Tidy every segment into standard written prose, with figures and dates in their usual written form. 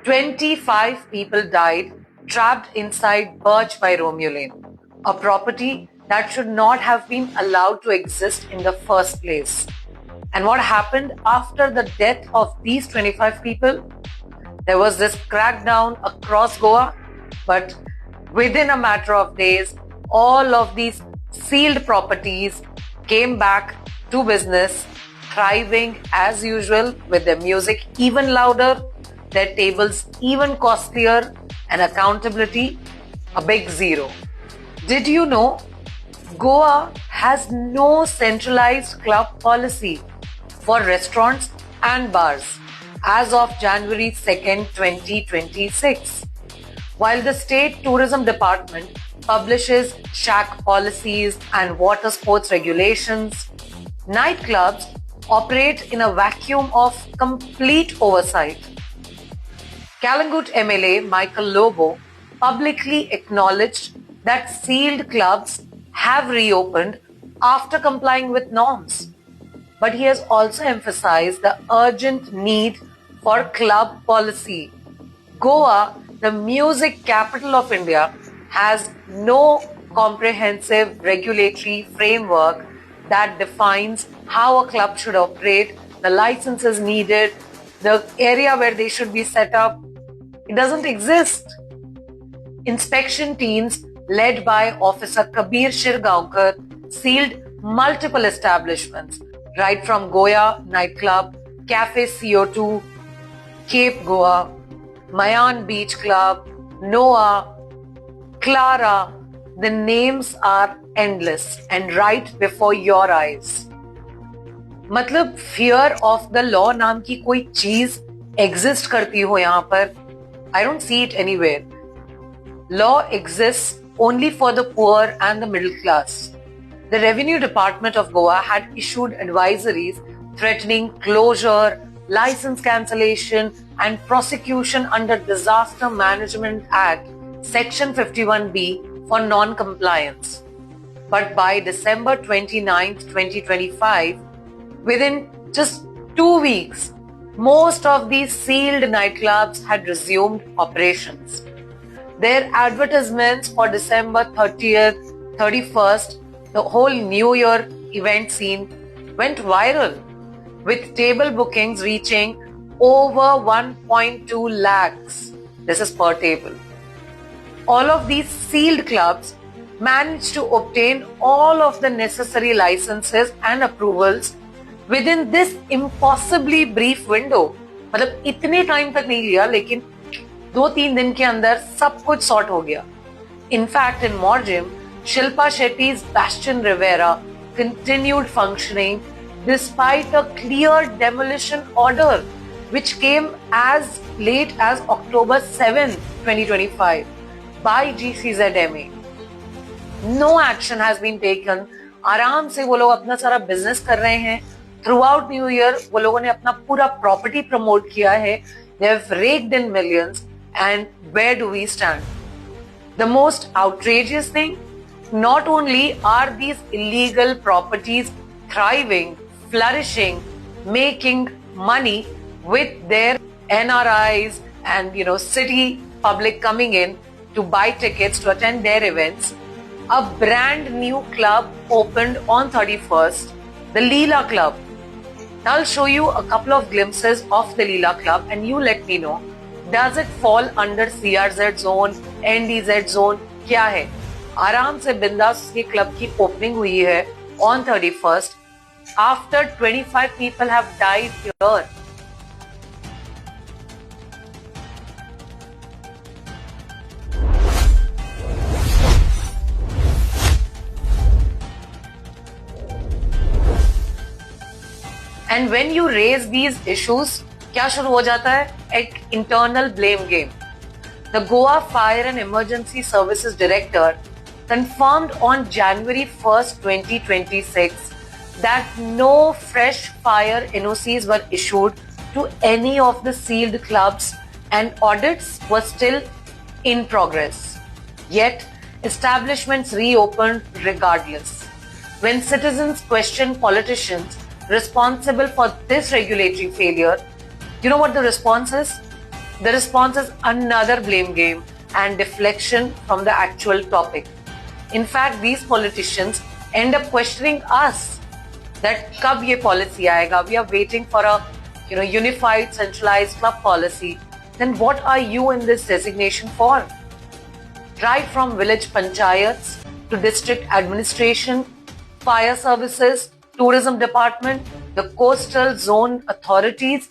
25 people died trapped inside Birch by Romeo Lane, a property that should not have been allowed to exist in the first place. And what happened after the death of these 25 people? There was this crackdown across Goa, but within a matter of days, all of these sealed properties came back to business, thriving as usual with their music even louder, their tables even costlier, and accountability a big zero. Did you know Goa has no centralized club policy for restaurants and bars as of January 2nd, 2026? While the State Tourism Department publishes shack policies and water sports regulations, nightclubs operate in a vacuum of complete oversight. Kalangut MLA Michael Lobo publicly acknowledged that sealed clubs have reopened after complying with norms. But he has also emphasized the urgent need for club policy. Goa, the music capital of India, has no comprehensive regulatory framework that defines how a club should operate, the licenses needed, the area where they should be set up. It doesn't exist. Inspection teams led by Officer Kabir Shirgaonkar sealed multiple establishments, right from Goya Nightclub, Cafe CO2, Cape Goa, Mayan Beach Club, Noah, Clara. The names are endless and right before your eyes. मतलब fear of the law नाम की कोई चीज exist करती हो यहाँ पर? I don't see it anywhere. Law exists only for the poor and the middle class. The Revenue Department of Goa had issued advisories threatening closure, license cancellation, and prosecution under Disaster Management Act Section 51B for non-compliance. But by December 29, 2025, within just 2 weeks, most of these sealed nightclubs had resumed operations. Their advertisements for December 30th, 31st, the whole New Year event scene went viral, with table bookings reaching over 1.2 lakhs. This is per table. All of these sealed clubs managed to obtain all of the necessary licenses and approvals within this impossibly brief window. मतलब इतने time तक नहीं लिया, लेकिन 2-3 दिन के अंदर सब कुछ सॉर्ट हो गया. In fact, in Morjim, Shilpa Shetty's Bastion Rivera continued functioning despite a clear demolition order, which came as late as October 7, 2025 by GCZMA. No action has been taken. आराम से वो लोग अपना सारा बिजनेस कर रहे हैं. Throughout New Year, वो लोगों ने अपना पूरा प्रॉपर्टी प्रमोट किया है. They have raked in millions. And where do we stand? The most outrageous thing, not only are these illegal properties thriving, flourishing, making money with their NRIs and city public coming in to buy tickets to attend their events, a brand new club opened on 31st, the Leela Club. Now I'll show you a couple of glimpses of the Leela Club and you let me know, does it fall under CRZ zone, NDZ zone? क्या है? आराम से बिंदास ये club की opening हुई है on 31st after 25 people have died here. And when you raise these issues, क्या शुरू हो जाता है? एक internal blame game. The Goa Fire and Emergency Services Director confirmed on January 1st, 2026 that no fresh fire NOCs were issued to any of the sealed clubs and audits were still in progress. Yet, establishments reopened regardless. When citizens question politicians responsible for this regulatory failure, you know what the response is? The response is another blame game and deflection from the actual topic. In fact, these politicians end up questioning us that kab ye policy aayega. We are waiting for a unified, centralized club policy. Then what are you in this designation for? Right from village panchayats to district administration, fire services, tourism department, the coastal zone authorities,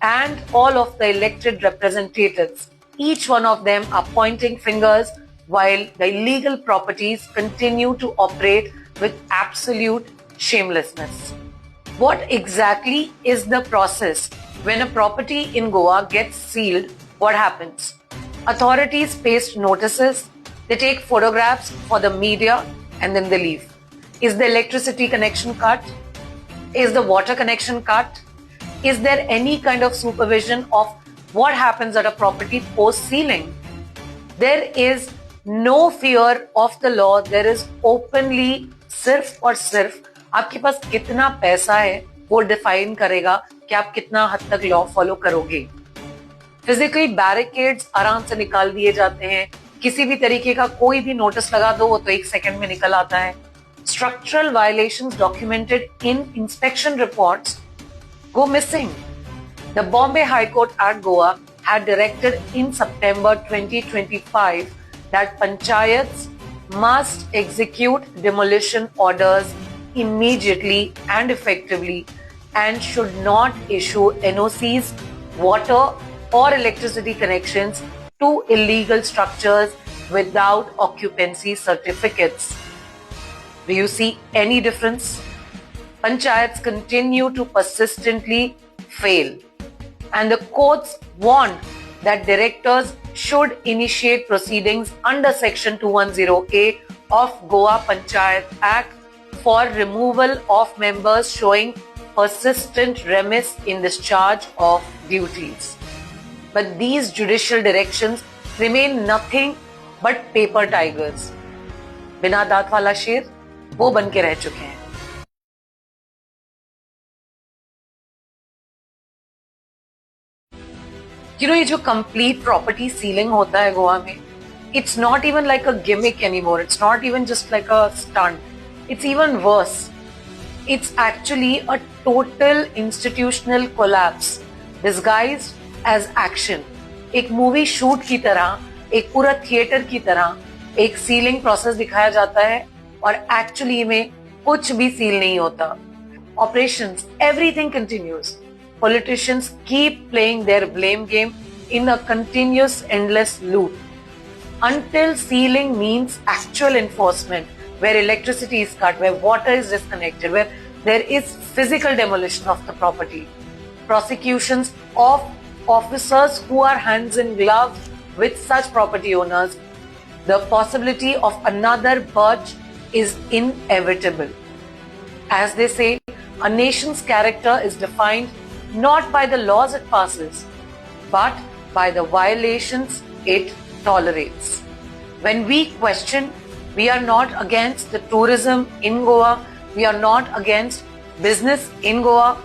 and all of the elected representatives. Each one of them are pointing fingers while the illegal properties continue to operate with absolute shamelessness. What exactly is the process when a property in Goa gets sealed? What happens? Authorities paste notices, they take photographs for the media, and then they leave. Is the electricity connection cut? Is the water connection cut? Is there any kind of supervision of what happens at a property post sealing? There is no fear of the law. There is openly सिर्फ और सिर्फ आपके पास कितना पैसा है वो define करेगा कि आप कितना हद तक लॉ फॉलो करोगे. फिजिकली बैरिकेड्स आराम से निकाल दिए जाते हैं. किसी भी तरीके का कोई भी नोटिस लगा दो वो तो 1 सेकंड में निकल आता है. Structural violations documented in inspection reports go missing. The Bombay High Court at Goa had directed in September 2025 that panchayats must execute demolition orders immediately and effectively and should not issue NOCs, water or electricity connections to illegal structures without occupancy certificates. Do you see any difference? Panchayats continue to persistently fail, and the courts warned that directors should initiate proceedings under Section 210A of Goa Panchayat Act for removal of members showing persistent remiss in discharge of duties. But these judicial directions remain nothing but paper tigers. बिना दांत वाला शेर वो बन के रह चुके हैं. ये जो कंप्लीट प्रॉपर्टी सीलिंग होता है गोवा में, it's not even like a gimmick anymore. It's not even just like a stunt. It's even worse. It's actually a total institutional collapse disguised as action. एक मूवी शूट की तरह, एक पूरा theatre की तरह एक सीलिंग प्रोसेस दिखाया जाता है और एक्चुअली में कुछ भी सील नहीं होता. Operations, everything continues. Politicians keep playing their blame game in a continuous, endless loop until sealing means actual enforcement, where electricity is cut, where water is disconnected, where there is physical demolition of the property. Prosecutions of officers who are hands in gloves with such property owners, the possibility of another purge is inevitable. As they say, a nation's character is defined not by the laws it passes, but by the violations it tolerates. When we question, we are not against the tourism in Goa, we are not against business in Goa.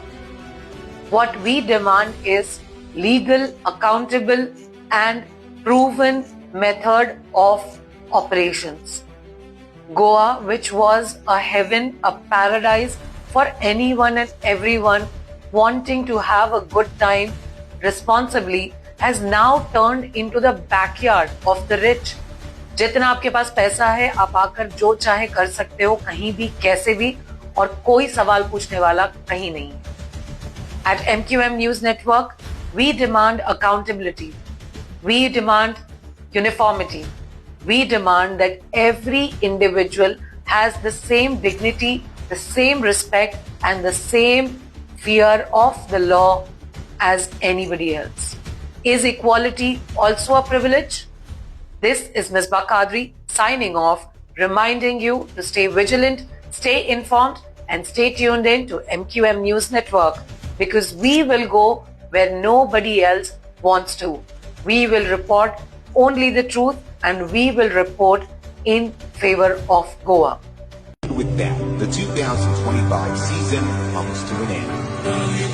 What we demand is legal, accountable, and proven method of operations. Goa, which was a heaven, a paradise for anyone and everyone wanting to have a good time responsibly, has now turned into the backyard of the rich. जितना आपके पास पैसा है आप आकर जो चाहे कर सकते हो कहीं भी कैसे भी और कोई सवाल पूछने वाला कहीं नहीं. At MQM News Network, we demand accountability. We demand uniformity. We demand that every individual has the same dignity, the same respect, and the same fear of the law as anybody else. Is equality also a privilege? This is Misbah Qadri signing off, reminding you to stay vigilant, stay informed, and stay tuned in to MQM News Network, because we will go where nobody else wants to. We will report only the truth, and we will report in favor of Goa. With that, the 2025 season comes to an end.